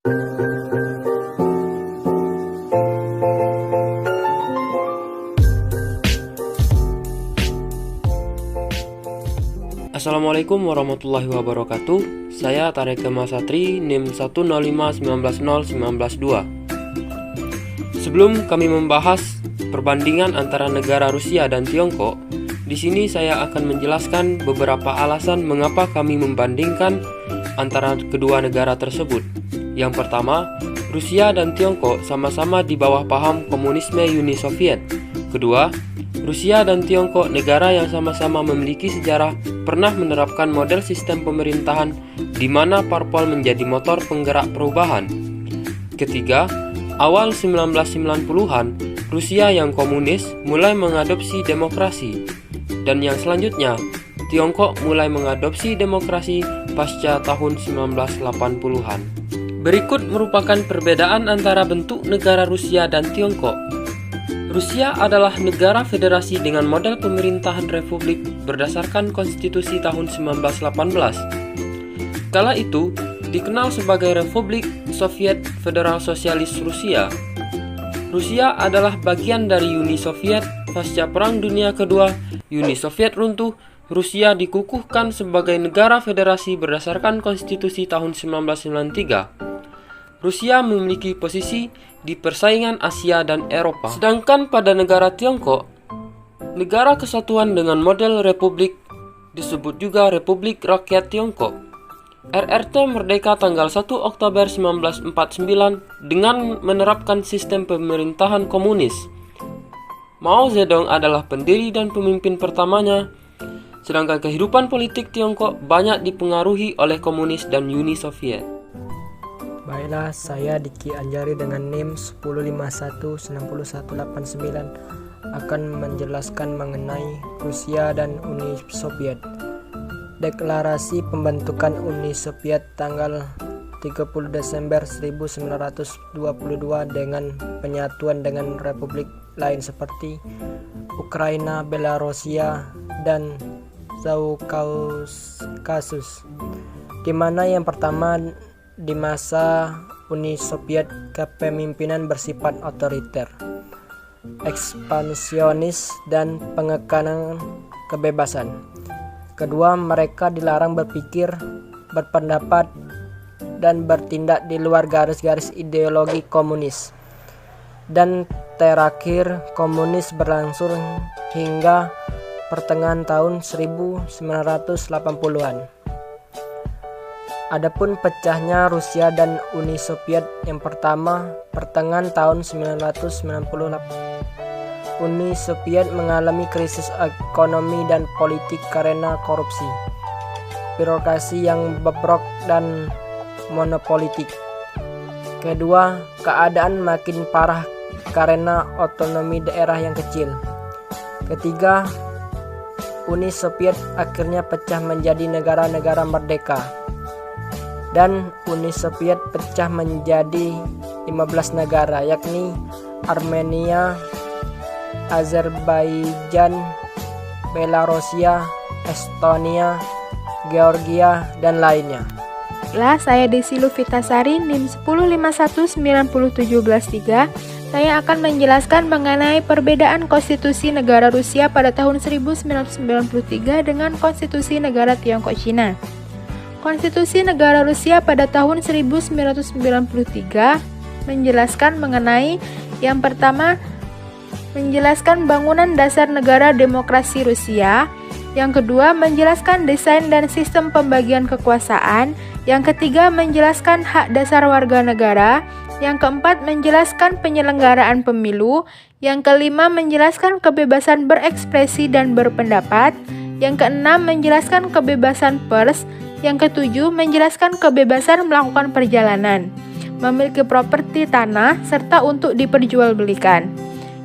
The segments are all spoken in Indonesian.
Assalamualaikum warahmatullahi wabarakatuh. Saya Tareq Kemal Satri, NIM 105919192. Sebelum kami membahas perbandingan antara negara Rusia dan Tiongkok, di sini saya akan menjelaskan beberapa alasan mengapa kami membandingkan antara kedua negara tersebut. Yang pertama, Rusia dan Tiongkok sama-sama di bawah paham komunisme Uni Soviet. Kedua, Rusia dan Tiongkok negara yang sama-sama memiliki sejarah pernah menerapkan model sistem pemerintahan di mana parpol menjadi motor penggerak perubahan. Ketiga, awal 1990-an, Rusia yang komunis mulai mengadopsi demokrasi. Dan yang selanjutnya, Tiongkok mulai mengadopsi demokrasi pasca tahun 1980-an. Berikut merupakan perbedaan antara bentuk negara Rusia dan Tiongkok. Rusia adalah negara federasi dengan model pemerintahan republik berdasarkan konstitusi tahun 1918. Kala itu dikenal sebagai Republik Soviet Federal Sosialis Rusia. Rusia adalah bagian dari Uni Soviet. Pasca Perang Dunia Kedua, Uni Soviet runtuh, Rusia dikukuhkan sebagai negara federasi berdasarkan konstitusi tahun 1993. Rusia memiliki posisi di persaingan Asia dan Eropa. Sedangkan pada negara Tiongkok, negara kesatuan dengan model republik, disebut juga Republik Rakyat Tiongkok. RRT merdeka tanggal 1 Oktober 1949 dengan menerapkan sistem pemerintahan komunis. Mao Zedong adalah pendiri dan pemimpin pertamanya, sedangkan kehidupan politik Tiongkok banyak dipengaruhi oleh komunis dan Uni Soviet. Baiklah, saya Diki Anjari dengan NIM 1519189 akan menjelaskan mengenai Rusia dan Uni Soviet. Deklarasi pembentukan Uni Soviet tanggal 30 Desember 1922 dengan penyatuan dengan republik lain seperti Ukraina, Belarusia, dan Kaukasus, di mana yang pertama di masa Uni Soviet kepemimpinan bersifat otoriter, ekspansionis, dan pengekanan kebebasan. Kedua, mereka dilarang berpikir, berpendapat, dan bertindak di luar garis-garis ideologi komunis. Dan terakhir, komunis berlangsung hingga pertengahan tahun 1980-an. Adapun pecahnya Rusia dan Uni Soviet yang pertama pertengahan tahun 1998. Uni Soviet mengalami krisis ekonomi dan politik karena korupsi, birokrasi yang bobrok, dan monopolitik. Kedua, keadaan makin parah karena otonomi daerah yang kecil. Ketiga, Uni Soviet akhirnya pecah menjadi negara-negara merdeka. Dan Uni Soviet pecah menjadi 15 negara, yakni Armenia, Azerbaijan, Belarusia, Estonia, Georgia, dan lainnya. Saya Desi Lufitasari, NIM 151917113. Saya akan menjelaskan mengenai perbedaan konstitusi negara Rusia pada tahun 1993 dengan konstitusi negara Tiongkok Cina. Konstitusi negara Rusia pada tahun 1993 menjelaskan mengenai yang pertama, menjelaskan bangunan dasar negara demokrasi Rusia. Yang kedua, menjelaskan desain dan sistem pembagian kekuasaan. Yang ketiga, menjelaskan hak dasar warga negara. Yang keempat, menjelaskan penyelenggaraan pemilu. Yang kelima, menjelaskan kebebasan berekspresi dan berpendapat. Yang keenam, menjelaskan kebebasan pers. Yang ketujuh, menjelaskan kebebasan melakukan perjalanan, memiliki properti tanah, serta untuk diperjualbelikan.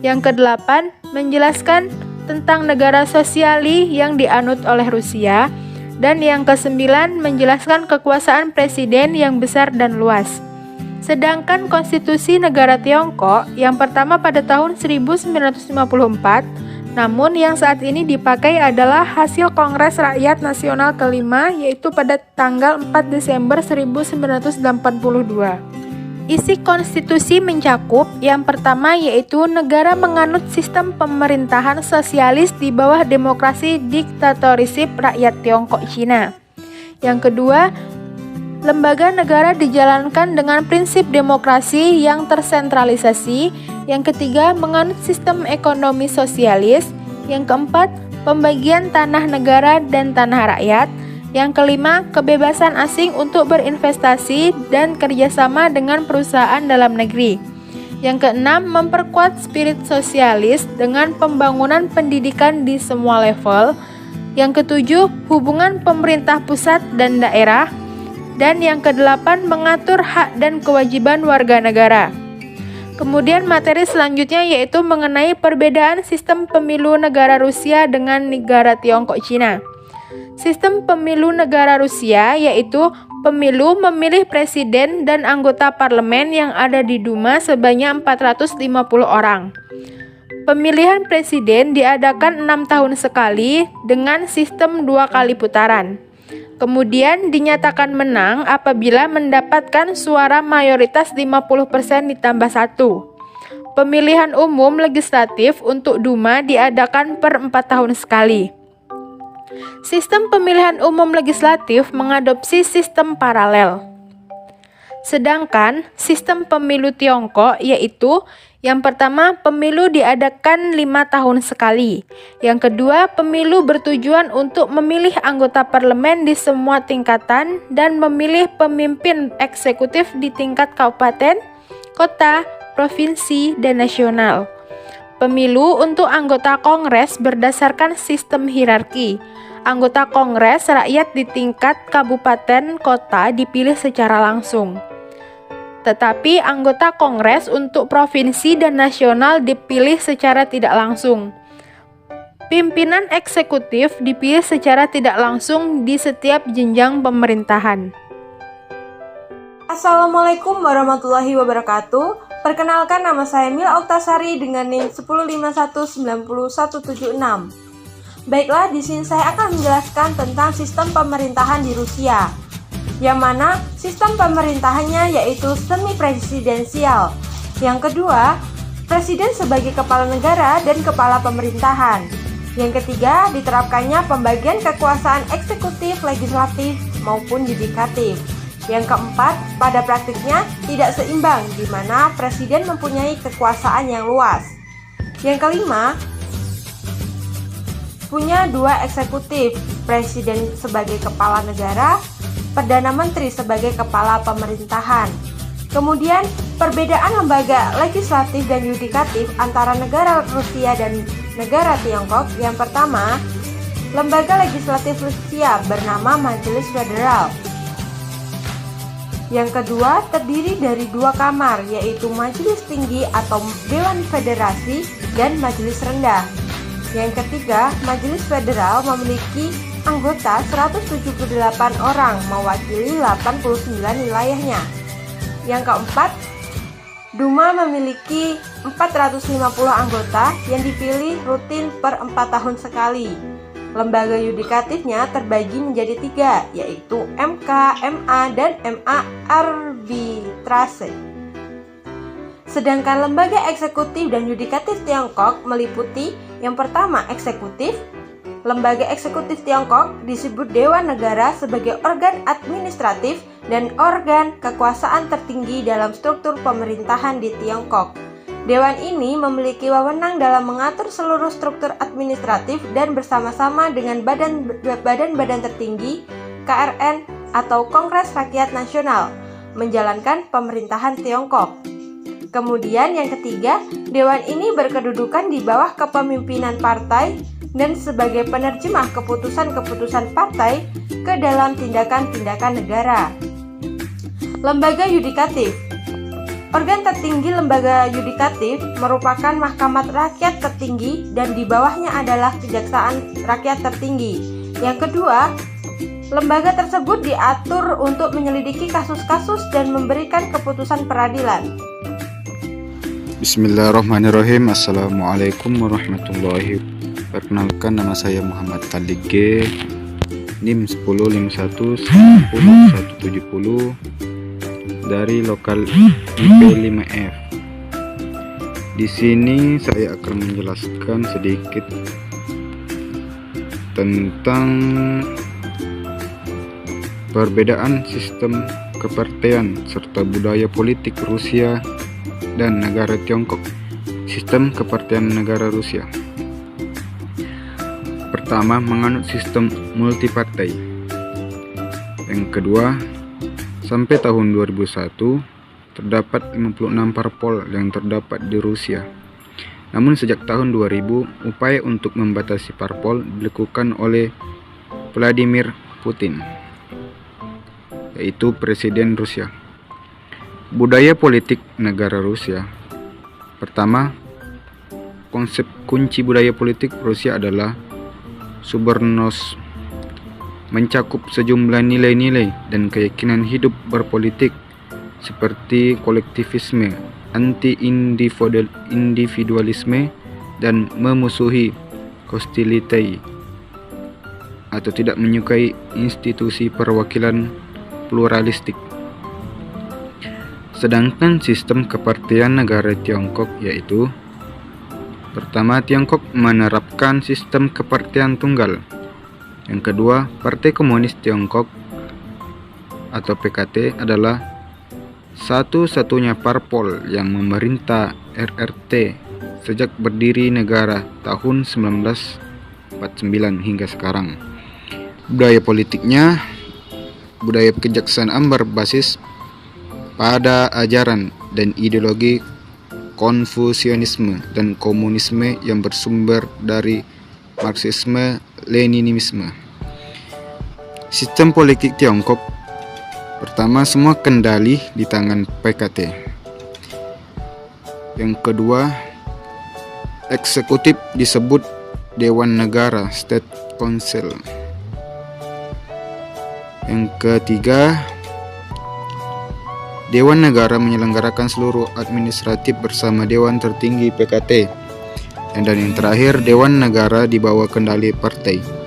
Yang kedelapan, menjelaskan tentang negara sosialis yang dianut oleh Rusia. Dan yang kesembilan, menjelaskan kekuasaan presiden yang besar dan luas. Sedangkan konstitusi negara Tiongkok yang pertama pada tahun 1954, namun yang saat ini dipakai adalah hasil Kongres Rakyat Nasional kelima, yaitu pada tanggal 4 Desember 1982. Isi konstitusi mencakup yang pertama yaitu negara menganut sistem pemerintahan sosialis di bawah demokrasi diktatorisip rakyat Tiongkok Cina. Yang kedua, lembaga negara dijalankan dengan prinsip demokrasi yang tersentralisasi. Yang ketiga, menganut sistem ekonomi sosialis. Yang keempat, pembagian tanah negara dan tanah rakyat. Yang kelima, kebebasan asing untuk berinvestasi dan kerjasama dengan perusahaan dalam negeri. Yang keenam, memperkuat spirit sosialis dengan pembangunan pendidikan di semua level. Yang ketujuh, hubungan pemerintah pusat dan daerah. Dan yang kedelapan, mengatur hak dan kewajiban warga negara. Kemudian materi selanjutnya yaitu mengenai perbedaan sistem pemilu negara Rusia dengan negara Tiongkok Cina. Sistem pemilu negara Rusia yaitu pemilu memilih presiden dan anggota parlemen yang ada di Duma sebanyak 450 orang. Pemilihan presiden diadakan 6 tahun sekali dengan sistem 2 kali putaran. Kemudian dinyatakan menang apabila mendapatkan suara mayoritas 50% ditambah 1. Pemilihan umum legislatif untuk Duma diadakan per 4 tahun sekali. Sistem pemilihan umum legislatif mengadopsi sistem paralel. Sedangkan sistem pemilu Tiongkok yaitu yang pertama, pemilu diadakan 5 tahun sekali. Yang kedua, pemilu bertujuan untuk memilih anggota parlemen di semua tingkatan dan memilih pemimpin eksekutif di tingkat kabupaten, kota, provinsi, dan nasional. Pemilu untuk anggota Kongres berdasarkan sistem hierarki. Anggota Kongres rakyat di tingkat kabupaten kota dipilih secara langsung. Tetapi anggota Kongres untuk provinsi dan nasional dipilih secara tidak langsung. Pimpinan eksekutif dipilih secara tidak langsung di setiap jenjang pemerintahan. Assalamualaikum warahmatullahi wabarakatuh. Perkenalkan, nama saya Mila Oktasari dengan NIM 10519176. Baiklah, di sini saya akan menjelaskan tentang sistem pemerintahan di Rusia, yang mana sistem pemerintahannya yaitu semi-presidensial. Yang kedua, presiden sebagai kepala negara dan kepala pemerintahan. Yang ketiga, diterapkannya pembagian kekuasaan eksekutif, legislatif, maupun yudikatif. Yang keempat, pada praktiknya tidak seimbang, di mana presiden mempunyai kekuasaan yang luas. Yang kelima, punya 2 eksekutif, presiden sebagai kepala negara, perdana menteri sebagai kepala pemerintahan. Kemudian, perbedaan lembaga legislatif dan yudikatif antara negara Rusia dan negara Tiongkok. Yang pertama, lembaga legislatif Rusia bernama Majelis Federal. Yang kedua, terdiri dari 2 kamar, yaitu Majelis Tinggi atau Dewan Federasi dan Majelis Rendah. Yang ketiga, Majelis Federal memiliki anggota 178 orang, mewakili 89 wilayahnya. Yang keempat, Duma memiliki 450 anggota yang dipilih rutin per 4 tahun sekali. Lembaga yudikatifnya terbagi menjadi 3, yaitu MK, MA, dan MA Arbitrase. Sedangkan lembaga eksekutif dan yudikatif Tiongkok meliputi yang pertama, eksekutif. Lembaga eksekutif Tiongkok disebut Dewan Negara sebagai organ administratif dan organ kekuasaan tertinggi dalam struktur pemerintahan di Tiongkok. Dewan ini memiliki wewenang dalam mengatur seluruh struktur administratif dan bersama-sama dengan badan-badan tertinggi, KRN atau Kongres Rakyat Nasional, menjalankan pemerintahan Tiongkok. Kemudian yang ketiga, Dewan ini berkedudukan di bawah kepemimpinan partai dan sebagai penerjemah keputusan-keputusan partai ke dalam tindakan-tindakan negara. Lembaga yudikatif. Organ tertinggi lembaga yudikatif merupakan mahkamah rakyat tertinggi dan di bawahnya adalah kejaksaan rakyat tertinggi. Yang kedua, lembaga tersebut diatur untuk menyelidiki kasus-kasus dan memberikan keputusan peradilan. Bismillahirrahmanirrahim. Assalamualaikum warahmatullahi wabarakatuh. Perkenalkan, nama saya Muhammad Khalid G, NIM 10519170 dari lokal IP5F. Di sini saya akan menjelaskan sedikit tentang perbedaan sistem kepartean serta budaya politik Rusia dan negara Tiongkok. Sistem kepartean negara Rusia. Pertama, menganut sistem multipartai. Yang kedua, sampai tahun 2001 terdapat 56 parpol yang terdapat di Rusia. Namun sejak tahun 2000, upaya untuk membatasi parpol dilakukan oleh Vladimir Putin, yaitu Presiden Rusia. Budaya politik negara Rusia. Pertama, konsep kunci budaya politik Rusia adalah subornosm, mencakup sejumlah nilai-nilai dan keyakinan hidup berpolitik seperti kolektivisme, anti-individualisme, dan memusuhi hostility atau tidak menyukai institusi perwakilan pluralistik. Sedangkan sistem kepartean negara Tiongkok yaitu: pertama, Tiongkok menerapkan sistem kepartean tunggal. Yang kedua, Partai Komunis Tiongkok atau PKT adalah satu-satunya parpol yang memerintah RRT sejak berdiri negara tahun 1949 hingga sekarang. Budaya politiknya, budaya kejaksanaan berbasis pada ajaran dan ideologi Konfusianisme dan komunisme yang bersumber dari Marxisme-Leninisme. Sistem politik Tiongkok. Pertama, semua kendali di tangan PKT. Yang kedua, eksekutif disebut Dewan Negara, State Council. Yang ketiga, Dewan Negara menyelenggarakan seluruh administratif bersama Dewan Tertinggi PKT. Dan yang terakhir, Dewan Negara di bawah kendali partai.